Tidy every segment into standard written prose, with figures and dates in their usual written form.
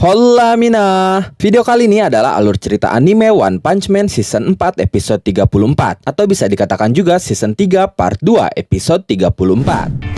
Hola Mina. Video kali ini adalah alur cerita anime One Punch Man Season 4 episode 34, atau bisa dikatakan juga Season 3 Part 2 episode 34.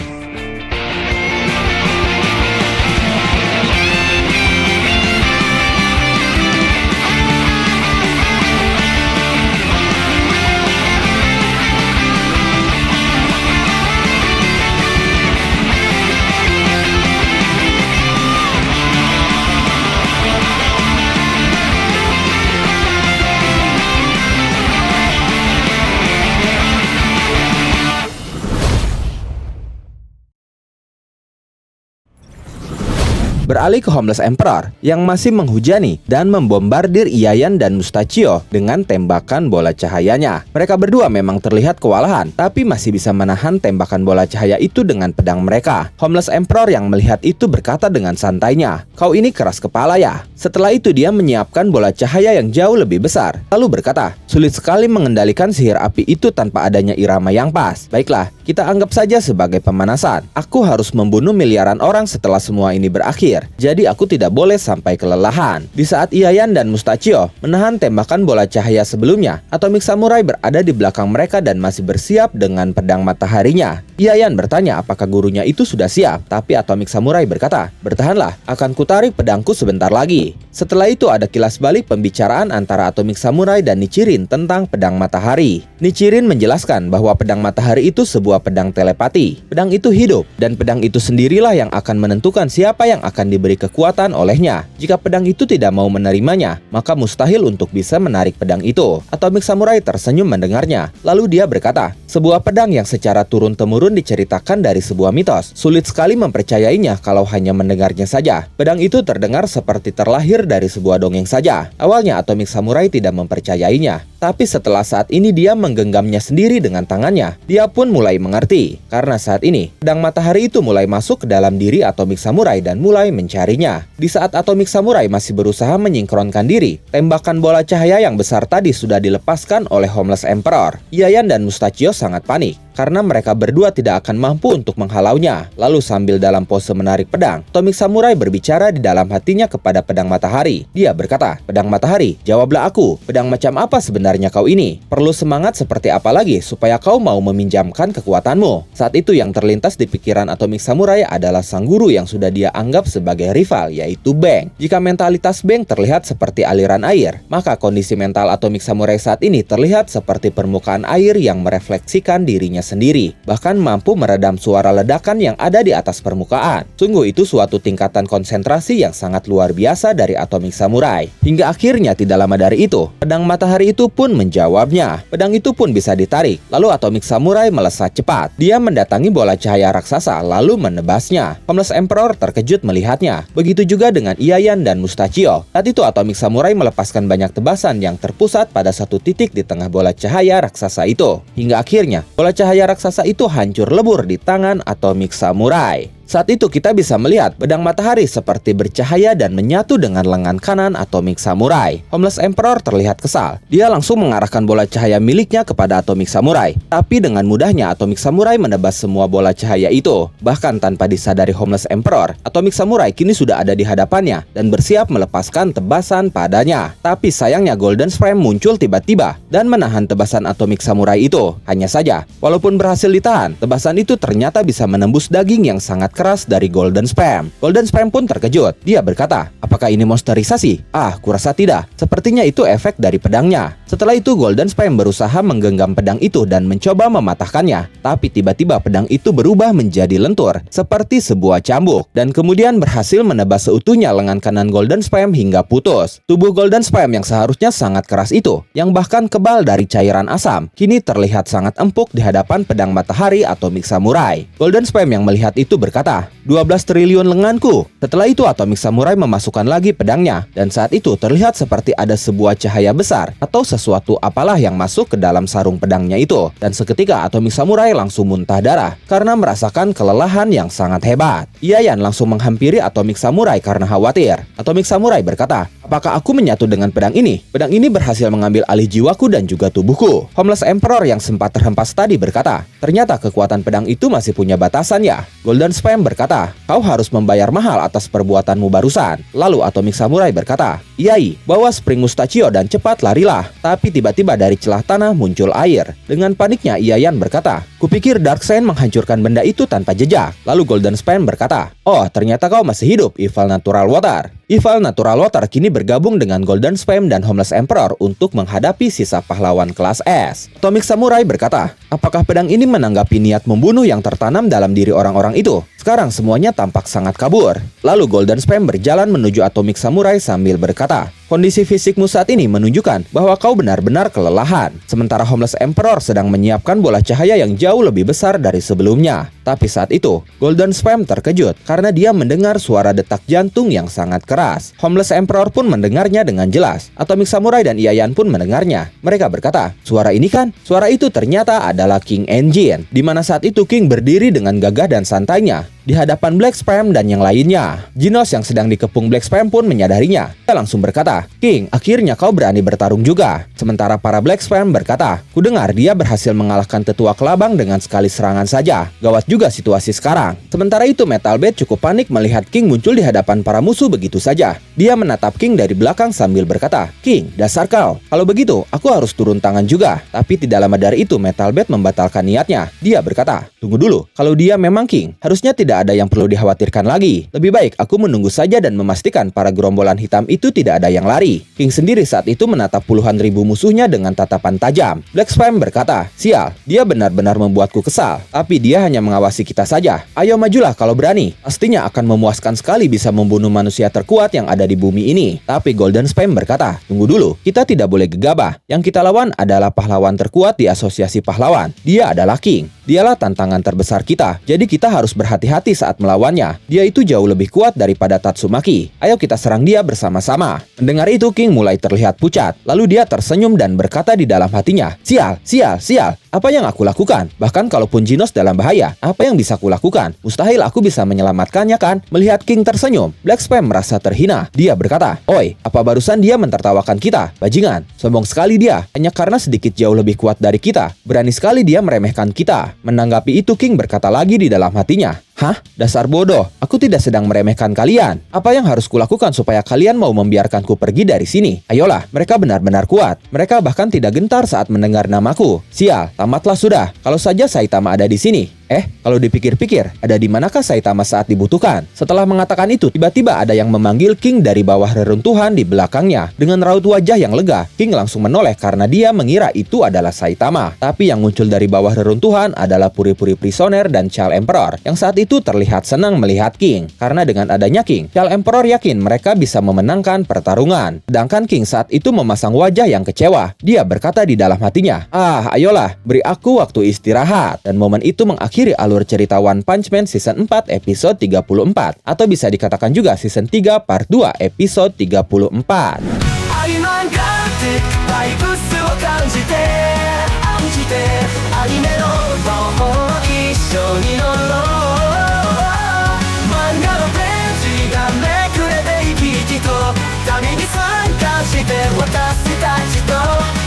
Beralih ke Homeless Emperor yang masih menghujani dan membombardir Iayan dan Mustachio dengan tembakan bola cahayanya. Mereka berdua memang terlihat kewalahan, tapi masih bisa menahan tembakan bola cahaya itu dengan pedang mereka. Homeless Emperor yang melihat itu berkata dengan santainya, "Kau ini keras kepala ya?" Setelah itu dia menyiapkan bola cahaya yang jauh lebih besar, lalu berkata, "Sulit sekali mengendalikan sihir api itu tanpa adanya irama yang pas. Baiklah, kita anggap saja sebagai pemanasan. Aku harus membunuh miliaran orang setelah semua ini berakhir. Jadi aku tidak boleh sampai kelelahan." Di saat Iayan dan Mustachio menahan tembakan bola cahaya sebelumnya, Atomic Samurai berada di belakang mereka dan masih bersiap dengan pedang mataharinya. Iayan bertanya apakah gurunya itu sudah siap, tapi Atomic Samurai berkata, "Bertahanlah, akan kutarik pedangku sebentar lagi." Setelah itu ada kilas balik pembicaraan antara Atomic Samurai dan Nichirin tentang pedang matahari. Nichirin menjelaskan bahwa pedang matahari itu sebuah pedang telepati. Pedang itu hidup, dan pedang itu sendirilah yang akan menentukan siapa yang akan diberi kekuatan olehnya. Jika pedang itu tidak mau menerimanya, maka mustahil untuk bisa menarik pedang itu. Atomic Samurai tersenyum mendengarnya. Lalu dia berkata, "Sebuah pedang yang secara turun-temurun diceritakan dari sebuah mitos. Sulit sekali mempercayainya kalau hanya mendengarnya saja. Pedang itu terdengar seperti terlahir dari sebuah dongeng saja." Awalnya Atomic Samurai tidak mempercayainya, tapi setelah saat ini dia menggenggamnya sendiri dengan tangannya. Dia pun mulai mengerti, karena saat ini pedang matahari itu mulai masuk ke dalam diri Atomic Samurai dan mulai mencarinya. Di saat Atomic Samurai masih berusaha menyingkronkan diri, tembakan bola cahaya yang besar tadi sudah dilepaskan oleh Homeless Emperor. Iayan dan Mustachio sangat panik karena mereka berdua tidak akan mampu untuk menghalaunya. Lalu sambil dalam pose menarik pedang, Atomic Samurai berbicara di dalam hatinya kepada pedang matahari. Dia berkata, "Pedang matahari, jawablah aku. Pedang macam apa sebenarnya kau ini? Perlu semangat seperti apa lagi supaya kau mau meminjamkan kekuatanmu?" Saat itu yang terlintas di pikiran Atomic Samurai adalah sang guru yang sudah dia anggap sebagai rival, yaitu Bang. Jika mentalitas Bang terlihat seperti aliran air, maka kondisi mental Atomic Samurai saat ini terlihat seperti permukaan air yang merefleksikan dirinya sendiri, bahkan mampu meredam suara ledakan yang ada di atas permukaan. Sungguh itu suatu tingkatan konsentrasi yang sangat luar biasa dari Atomic Samurai. Hingga akhirnya tidak lama dari itu, pedang matahari itu pun menjawabnya. Pedang itu pun bisa ditarik, lalu Atomic Samurai melesat cepat. Dia mendatangi bola cahaya raksasa lalu menebasnya. Homeless Emperor terkejut melihatnya. Begitu juga dengan Iayan dan Mustachio. Saat itu Atomic Samurai melepaskan banyak tebasan yang terpusat pada satu titik di tengah bola cahaya raksasa itu. Hingga akhirnya bola cahaya raksasa itu hancur lebur di tangan Atomic Samurai. Saat itu kita bisa melihat pedang matahari seperti bercahaya dan menyatu dengan lengan kanan Atomic Samurai. Homeless Emperor terlihat kesal. Dia langsung mengarahkan bola cahaya miliknya kepada Atomic Samurai. Tapi dengan mudahnya Atomic Samurai menebas semua bola cahaya itu. Bahkan tanpa disadari Homeless Emperor, Atomic Samurai kini sudah ada di hadapannya dan bersiap melepaskan tebasan padanya. Tapi sayangnya Golden Spam muncul tiba-tiba dan menahan tebasan Atomic Samurai itu. Hanya saja, walaupun berhasil ditahan, tebasan itu ternyata bisa menembus daging yang sangat keras dari Golden Spam. Golden Spam pun terkejut. Dia berkata, "Apakah ini monsterisasi?" Kurasa tidak. Sepertinya itu efek dari pedangnya." Setelah itu Golden Spam berusaha menggenggam pedang itu dan mencoba mematahkannya. Tapi tiba-tiba pedang itu berubah menjadi lentur, seperti sebuah cambuk, dan kemudian berhasil menebas seutuhnya lengan kanan Golden Spam hingga putus. Tubuh Golden Spam yang seharusnya sangat keras itu, yang bahkan kebal dari cairan asam, kini terlihat sangat empuk di hadapan pedang matahari Atomic Samurai. Golden Spam yang melihat itu berkata, 12 triliun lenganku." Setelah itu Atomic Samurai memasukkan lagi pedangnya, dan saat itu terlihat seperti ada sebuah cahaya besar atau sesuatu apalah yang masuk ke dalam sarung pedangnya itu. Dan seketika Atomic Samurai langsung muntah darah karena merasakan kelelahan yang sangat hebat. Iayan langsung menghampiri Atomic Samurai karena khawatir. Atomic Samurai berkata, Apakah aku menyatu dengan pedang ini? Pedang ini berhasil mengambil alih jiwaku dan juga tubuhku. Homeless Emperor yang sempat terhempas tadi berkata, ternyata kekuatan pedang itu masih punya batasan ya. Golden Spam berkata, kau harus membayar mahal atas perbuatanmu barusan. Lalu Atomic Samurai berkata, Iyai, bawa Spring Mustachio dan cepat larilah. Tapi tiba-tiba dari celah tanah muncul air. Dengan paniknya Iayan berkata, kupikir Darkseid menghancurkan benda itu tanpa jejak. Lalu Golden Spam berkata, oh ternyata kau masih hidup, Evil Natural Water. Evil Natural Water kini bergabung dengan Golden Spam dan Homeless Emperor untuk menghadapi sisa pahlawan kelas S. Atomic Samurai berkata, apakah pedang ini menanggapi niat membunuh yang tertanam dalam diri orang-orang itu? Sekarang semuanya tampak sangat kabur. Lalu Golden Spam berjalan menuju Atomic Samurai sambil berkata, kondisi fisikmu saat ini menunjukkan bahwa kau benar-benar kelelahan. Sementara Homeless Emperor sedang menyiapkan bola cahaya yang jauh lebih besar dari sebelumnya. Tapi saat itu, Golden Spam terkejut karena dia mendengar suara detak jantung yang sangat keras. Homeless Emperor pun mendengarnya dengan jelas. Atomic Samurai dan Iayan pun mendengarnya. Mereka berkata, suara ini kan? Suara itu ternyata adalah King Engine, di mana saat itu King berdiri dengan gagah dan santainya di hadapan Black Spam dan yang lainnya. Genos yang sedang dikepung Black Spam pun menyadarinya. Dia langsung berkata, King, akhirnya kau berani bertarung juga. Sementara para Black Spam berkata, kudengar dia berhasil mengalahkan tetua kelabang dengan sekali serangan saja. Gawat juga situasi sekarang. Sementara itu Metal Bat cukup panik melihat King muncul di hadapan para musuh begitu saja. Dia menatap King dari belakang sambil berkata, King, dasar kau. Kalau begitu, aku harus turun tangan juga. Tapi tidak lama dari itu Metal Bat membatalkan niatnya. Dia berkata, tunggu dulu, kalau dia memang King, harusnya tidak ada yang perlu dikhawatirkan lagi. Lebih baik aku menunggu saja dan memastikan para gerombolan hitam itu tidak ada yang lari. King sendiri saat itu menatap puluhan ribu musuhnya dengan tatapan tajam. Black Spam berkata, sial, dia benar-benar membuatku kesal. Tapi dia hanya mengawasi kita saja. Ayo majulah kalau berani. Pastinya akan memuaskan sekali bisa membunuh manusia terkuat yang ada di bumi ini. Tapi Golden Spam berkata, tunggu dulu, kita tidak boleh gegabah. Yang kita lawan adalah pahlawan terkuat di asosiasi pahlawan. Dia adalah King. Dialah tantangan terbesar kita. Jadi kita harus berhati-hati saat melawannya. Dia itu jauh lebih kuat daripada Tatsumaki. Ayo kita serang dia bersama-sama. Mendengar itu King mulai terlihat pucat. Lalu dia tersenyum dan berkata di dalam hatinya, sial, sial, sial. Apa yang aku lakukan? Bahkan kalaupun Genos dalam bahaya, apa yang bisa kulakukan? Mustahil aku bisa menyelamatkannya kan? Melihat King tersenyum, Black Spam merasa terhina. Dia berkata, oi, apa barusan dia mentertawakan kita? Bajingan, sombong sekali dia. Hanya karena sedikit jauh lebih kuat dari kita. Berani sekali dia meremehkan kita. Menanggapi itu King berkata lagi di dalam hatinya, hah? Dasar bodoh, aku tidak sedang meremehkan kalian. Apa yang harus kulakukan supaya kalian mau membiarkanku pergi dari sini? Ayolah, mereka benar-benar kuat. Mereka bahkan tidak gentar saat mendengar namaku. Sial, tamatlah sudah. Kalau saja Saitama ada di sini. Kalau dipikir-pikir, ada di manakah Saitama saat dibutuhkan? Setelah mengatakan itu, tiba-tiba ada yang memanggil King dari bawah reruntuhan di belakangnya. Dengan raut wajah yang lega, King langsung menoleh karena dia mengira itu adalah Saitama. Tapi yang muncul dari bawah reruntuhan adalah puri-puri prisoner dan Child Emperor, yang saat itu terlihat senang melihat King. Karena dengan adanya King, Child Emperor yakin mereka bisa memenangkan pertarungan. Sedangkan King saat itu memasang wajah yang kecewa. Dia berkata di dalam hatinya, ayolah, beri aku waktu istirahat. Dan momen itu mengakhiri alur cerita One Punch Man Season 4 episode 34, atau bisa dikatakan juga Season 3 Part 2 episode 34.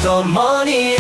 Tomoni